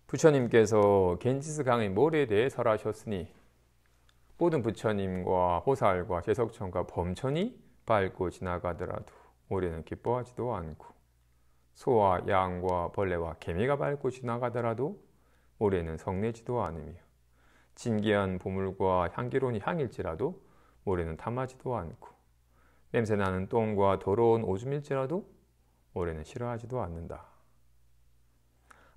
부처님께서 겐지스 강의 모래에 대해 설하셨으니 모든 부처님과 보살과 제석천과 범천이 밟고 지나가더라도 모래는 기뻐하지도 않고 소와 양과 벌레와 개미가 밟고 지나가더라도 모래는 성내지도 않으며 진귀한 보물과 향기로운 향일지라도 모래는 탐하지도 않고 냄새나는 똥과 더러운 오줌일지라도 모래는 싫어하지도 않는다.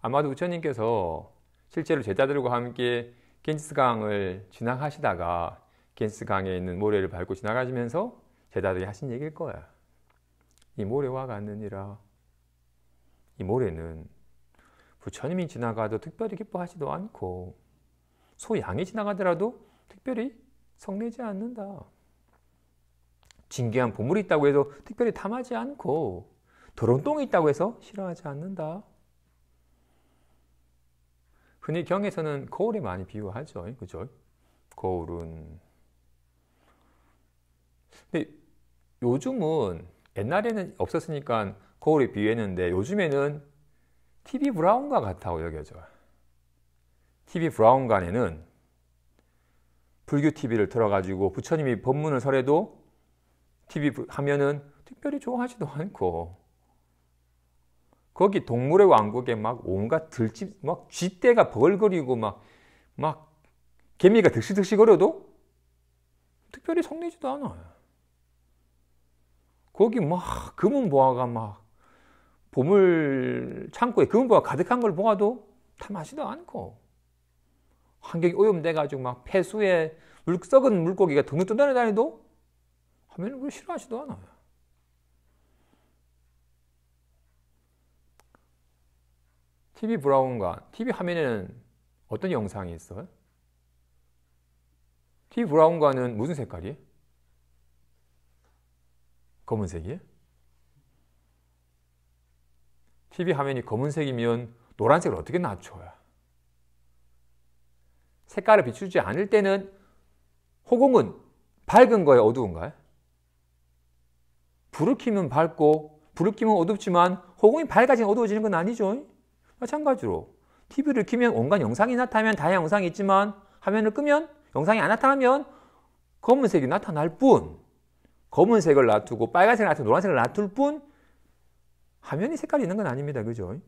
아마도 부처님께서 실제로 제자들과 함께 겐지스강을 지나가시다가 겐지스강에 있는 모래를 밟고 지나가시면서 제자들이 하신 얘기일 거야. 이 모래와 같느니라. 이 모래는 부처님이 지나가도 특별히 기뻐하지도 않고 소양이 지나가더라도 특별히 성내지 않는다. 진귀한 보물이 있다고 해서 특별히 탐하지 않고 더러운 똥이 있다고 해서 싫어하지 않는다. 흔히 경에서는 거울에 많이 비유하죠. 그죠? 거울은. 근데 요즘은 옛날에는 없었으니까 거울에 비유했는데 요즘에는 TV 브라운관 같다고 여겨져요. TV 브라운관에는 불교 TV를 틀어가지고 부처님이 법문을 설해도 TV 하면은 특별히 좋아하지도 않고 거기 동물의 왕국에 막 온갖 들집, 막 쥐떼가 벌거리고 막 개미가 득실득실거려도 특별히 성내지도 않아요. 거기 막 금은보화가 막 보물 창고에 금은보화 가득한 걸 보아도 탐하지도 않고 환경이 오염돼가지고 막 폐수에 썩은 물고기가 둥둥 떠다니도 하면 그걸 싫어하지도 않아요. TV 브라운관, TV 화면에는 어떤 영상이 있어요? TV 브라운관은 무슨 색깔이에요? 검은색이에요? TV 화면이 검은색이면 노란색을 어떻게 낮춰요? 색깔을 비추지 않을 때는 호공은 밝은 거예요? 어두운가요? 불을 켜면 밝고 불을 켜면 어둡지만 호공이 밝아지면 어두워지는 건 아니죠. 마찬가지로 TV를 켜면 온갖 영상이 나타나면 다양한 영상이 있지만 화면을 끄면 영상이 안 나타나면 검은색이 나타날 뿐 검은색을 놔두고 빨간색을 놔두고 노란색을 놔둘 뿐 화면이 색깔이 있는 건 아닙니다. 그죠?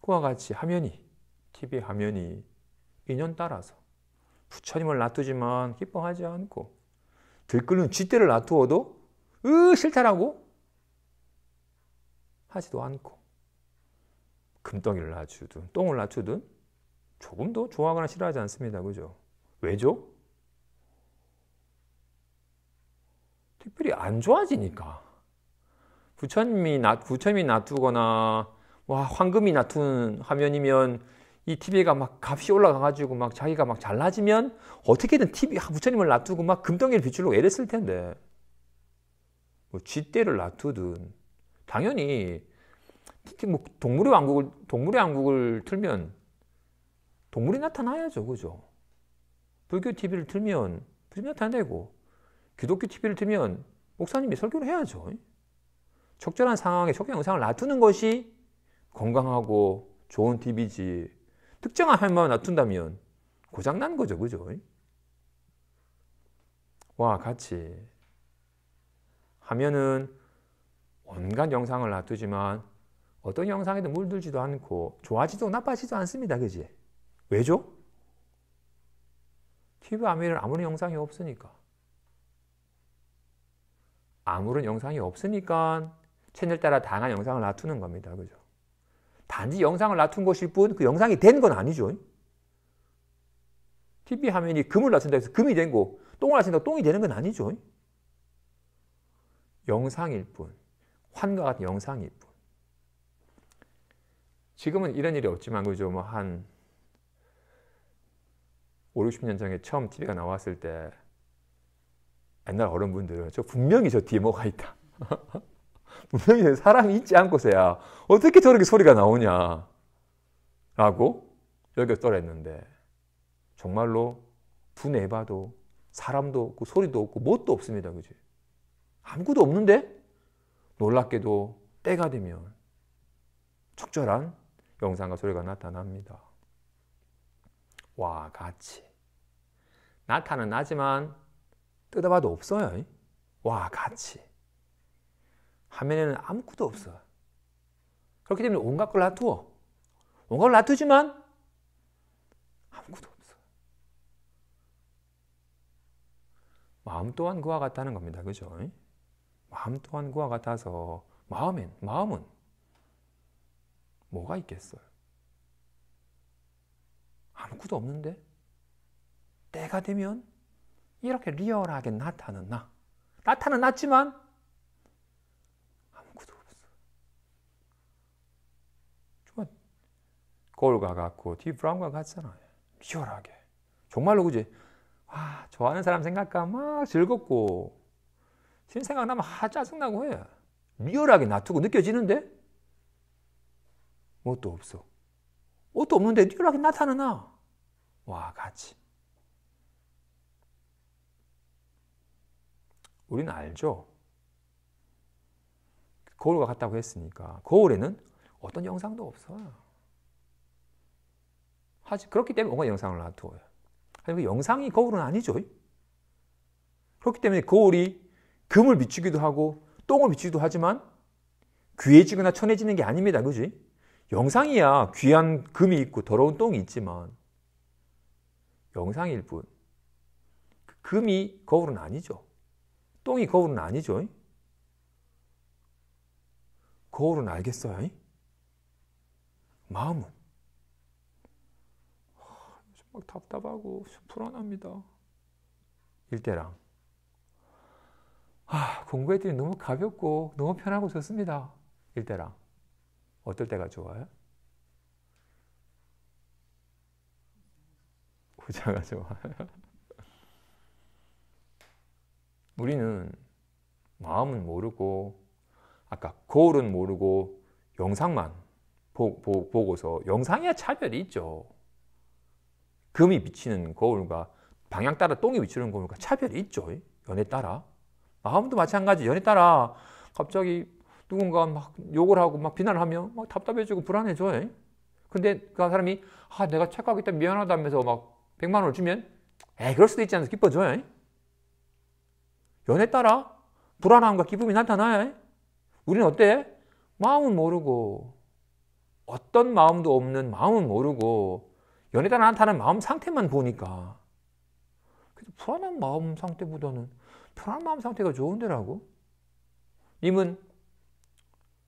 그와 같이 화면이 TV 화면이 인연 따라서 부처님을 놔두지만 기뻐하지 않고 들끓는 쥐떼를 놔두어도 싫다라고 하지도 않고 금덩이를 낮추든 똥을 낮추든 조금도 좋아하거나 싫어하지 않습니다. 그죠? 왜죠? 특별히 안 좋아지니까. 부처님이 놔두거나 황금이 놔둔 화면이면 이 TV가 막 값이 올라가가지고 막 자기가 막 잘나지면 어떻게든 부처님을 놔두고 막 금덩이를 비추려고 애를 쓸 텐데 뭐 쥐떼를 놔두든 당연히 뭐 동물의 왕국을 틀면 동물이 나타나야죠. 그죠? 불교 TV를 틀면 불이 나타내고 기독교 TV를 틀면 목사님이 설교를 해야죠. 적절한 상황에 적절한 영상을 놔두는 것이 건강하고 좋은 TV지 특정한 화면만 놔둔다면 고장난 거죠. 그죠? 와 같이 화면은 온갖 영상을 놔두지만 어떤 영상에도 물들지도 않고 좋아지도 나빠지도 않습니다. 그지? 왜죠? TV 화면에는 아무런 영상이 없으니까. 아무런 영상이 없으니까 채널 따라 다양한 영상을 놔두는 겁니다. 그죠? 단지 영상을 놔둔 것일 뿐 그 영상이 된 건 아니죠. TV 화면이 금을 놔둔다 해서 금이 된 거, 똥을 놔둔다 똥이 되는 건 아니죠. 영상일 뿐. 환과 같은 영상일 뿐. 지금은 이런 일이 없지만 그죠? 뭐 한 5, 60년 전에 처음 TV가 나왔을 때 옛날 어른분들은 분명히 저 뒤에 뭐가 있다. 분명히 사람이 있지 않고서야 어떻게 저렇게 소리가 나오냐 라고 여겼더랬는데 정말로 분해봐도 사람도 없고 소리도 없고 뭣도 없습니다. 그지? 아무것도 없는데 놀랍게도 때가 되면 적절한 영상과 소리가 나타납니다. 와 같이. 나타는 나지만 뜯어봐도 없어요. 와 같이. 화면에는 아무것도 없어요. 그렇기 때문에 온갖 걸 놔두어. 온갖 걸 놔두지만 아무것도 없어요. 마음 또한 그와 같다는 겁니다. 그죠? 마음 또한 그와 같아서 마음은 뭐가 있겠어요? 아무것도 없는데 때가 되면 이렇게 리얼하게 나타는 나. 나타는 났지만 아무것도 없어. 정말 거울과 같고 딥브라운과 같잖아요. 리얼하게. 정말로 그지? 와, 좋아하는 사람 생각하면 막 즐겁고 신 생각나면 짜증나고 해. 리얼하게 놔두고 느껴지는데 뭣도 없어. 뭣도 없는데 리얼하게 나타나나. 와 같이. 우리는 알죠. 거울과 같다고 했으니까 거울에는 어떤 영상도 없어요. 그렇기 때문에 온갖 영상을 놔두어요. 그 영상이 거울은 아니죠. 그렇기 때문에 거울이 금을 비추기도 하고 똥을 비추기도 하지만 귀해지거나 천해지는 게 아닙니다. 그지? 영상이야 귀한 금이 있고 더러운 똥이 있지만 영상일 뿐. 금이 거울은 아니죠. 똥이 거울은 아니죠. 거울은 알겠어요. 마음은 요즘 막 답답하고 불안합니다. 일대랑 공부했더니 너무 가볍고 너무 편하고 좋습니다. 일대랑 어떨 때가 좋아요? 후자가 좋아요. 우리는 마음은 모르고 아까 거울은 모르고 영상만 보고서 영상이야 차별이 있죠. 금이 비치는 거울과 방향 따라 똥이 비치는 거울과 차별이 있죠. 연에 따라. 마음도 마찬가지. 연에 따라 갑자기 누군가 막 욕을 하고 막 비난을 하면 막 답답해지고 불안해져. 근데 그 사람이 내가 착각하기 때문에 미안하다면서 막 100만 원을 주면 그럴 수도 있지 않아서 기뻐져요. 연에 따라 불안함과 기쁨이 나타나요. 우리는 어때? 마음은 모르고 어떤 마음도 없는 마음은 모르고 연에 따라 나타나는 마음 상태만 보니까 그래서 불안한 마음 상태보다는 편한 마음 상태가 좋은데라고. 님은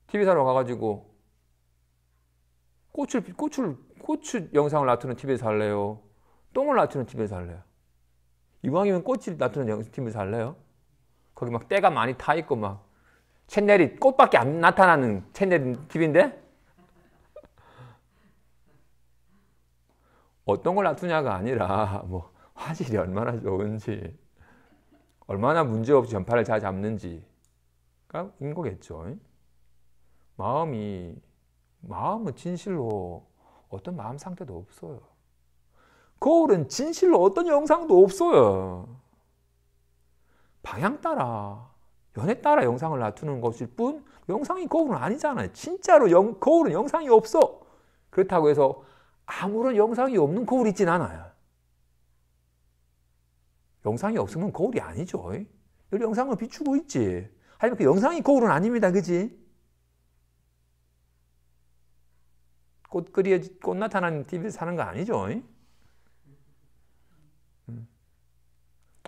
TV 사러 가가지고 고추 영상을 놔두는 TV에서 할래요? 똥을 놔두는 TV에서 할래요? 이왕이면 꽃을 놔두는 TV에서 할래요? 거기 막 때가 많이 타 있고 막 채널이 꽃밖에 안 나타나는 채널 TV인데 어떤 걸 놔두냐가 아니라 뭐 화질이 얼마나 좋은지 얼마나 문제없이 전파를 잘 잡는지가 인 거겠죠. 마음은 진실로 어떤 마음 상태도 없어요. 거울은 진실로 어떤 영상도 없어요. 방향 따라 연에 따라 영상을 놔두는 것일 뿐 영상이 거울은 아니잖아요. 진짜로 거울은 영상이 없어. 그렇다고 해서 아무런 영상이 없는 거울이 있진 않아요. 영상이 없으면 거울이 아니죠. 여기 영상을 비추고 있지. 하지만 그 영상이 거울은 아닙니다. 그지? 꽃 나타나는 TV에서 사는 거 아니죠.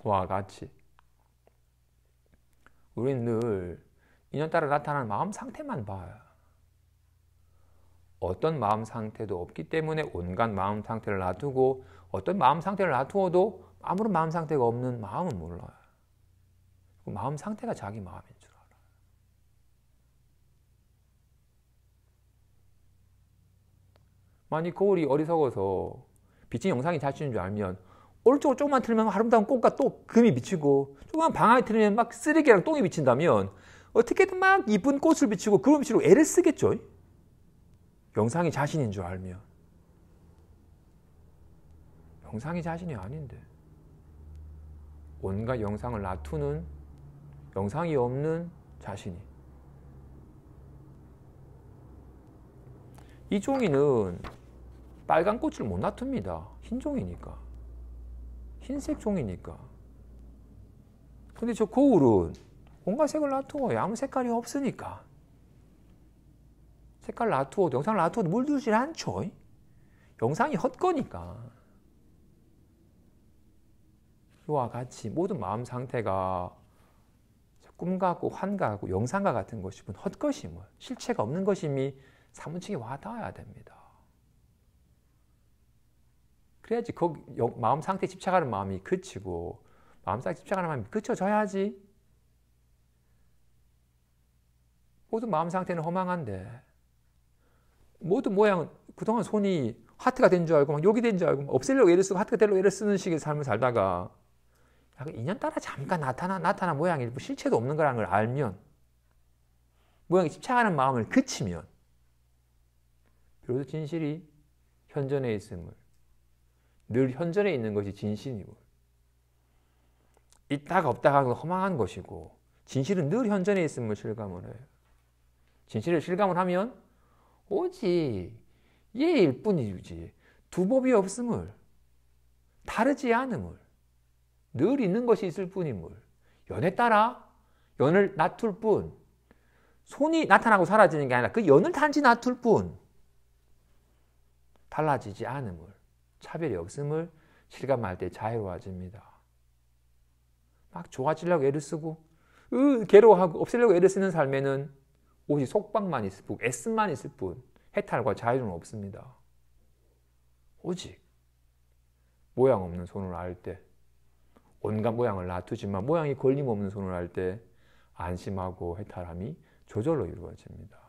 와 같이 우리는 늘 인연 따라 나타나는 마음 상태만 봐요. 어떤 마음 상태도 없기 때문에 온갖 마음 상태를 놔두고 어떤 마음 상태를 놔두어도 아무런 마음 상태가 없는 마음은 몰라요. 그 마음 상태가 자기 마음인 줄 알아요. 만약 거울이 어리석어서 비친 영상이 자신인 줄 알면 오른쪽으로 조금만 틀면 아름다운 꽃과 또 금이 비치고 조금만 방향에 틀면 막 쓰레기랑 똥이 비친다면 어떻게든 막 이쁜 꽃을 비치고 금을 비치고 애를 쓰겠죠. 영상이 자신인 줄 알면. 영상이 자신이 아닌데 온갖 영상을 놔두는 영상이 없는 자신이 이 종이는 빨간 꽃을 못 놔둡니다. 흰 종이니까. 흰색 종이니까. 근데 저 거울은 온갖 색을 놔두어요. 아무 색깔이 없으니까. 색깔 놔두어도, 영상을 놔두어도 물들질 않죠. 영상이 헛거니까. 이와 같이 모든 마음 상태가 꿈 같고 환 같고 영상과 같은 것이면 헛것임을, 실체가 없는 것임이 사무치게 와닿아야 됩니다. 그래야지 거기 마음 상태에 집착하는 마음이 그치고 마음 상태에 집착하는 마음이 그쳐져야지. 모든 마음 상태는 허망한데 모든 모양은 그동안 손이 하트가 된 줄 알고 막 욕이 된 줄 알고 없애려고 애를 쓰고 하트가 되려고 애를 쓰는 식의 삶을 살다가 약간 인연 따라 잠깐 나타난 모양이 일부 실체도 없는 거라는 걸 알면, 모양에 집착하는 마음을 그치면 비로소 진실이 현존에 있음을, 늘 현존에 있는 것이 진실임을, 있다가 없다가 하는 건 허망한 것이고 진실은 늘 현존에 있음을 실감을 해요. 진실을 실감을 하면 오직 예일 뿐이지 두 법이 없음을, 다르지 않음을, 늘 있는 것이 있을 뿐임을, 연에 따라 연을 낮출 뿐, 손이 나타나고 사라지는 게 아니라 그 연을 단지 낮출 뿐, 달라지지 않음을, 차별이 없음을 실감할 때 자유로워집니다. 막 좋아지려고 애를 쓰고 괴로워하고 없애려고 애를 쓰는 삶에는 오직 속박만 있을 뿐, 애씀만 있을 뿐, 해탈과 자유는 없습니다. 오직 모양 없는 손을 알 때, 온갖 모양을 놔두지만 모양이 걸림없는 손을 할 때 안심하고 해탈함이 저절로 이루어집니다.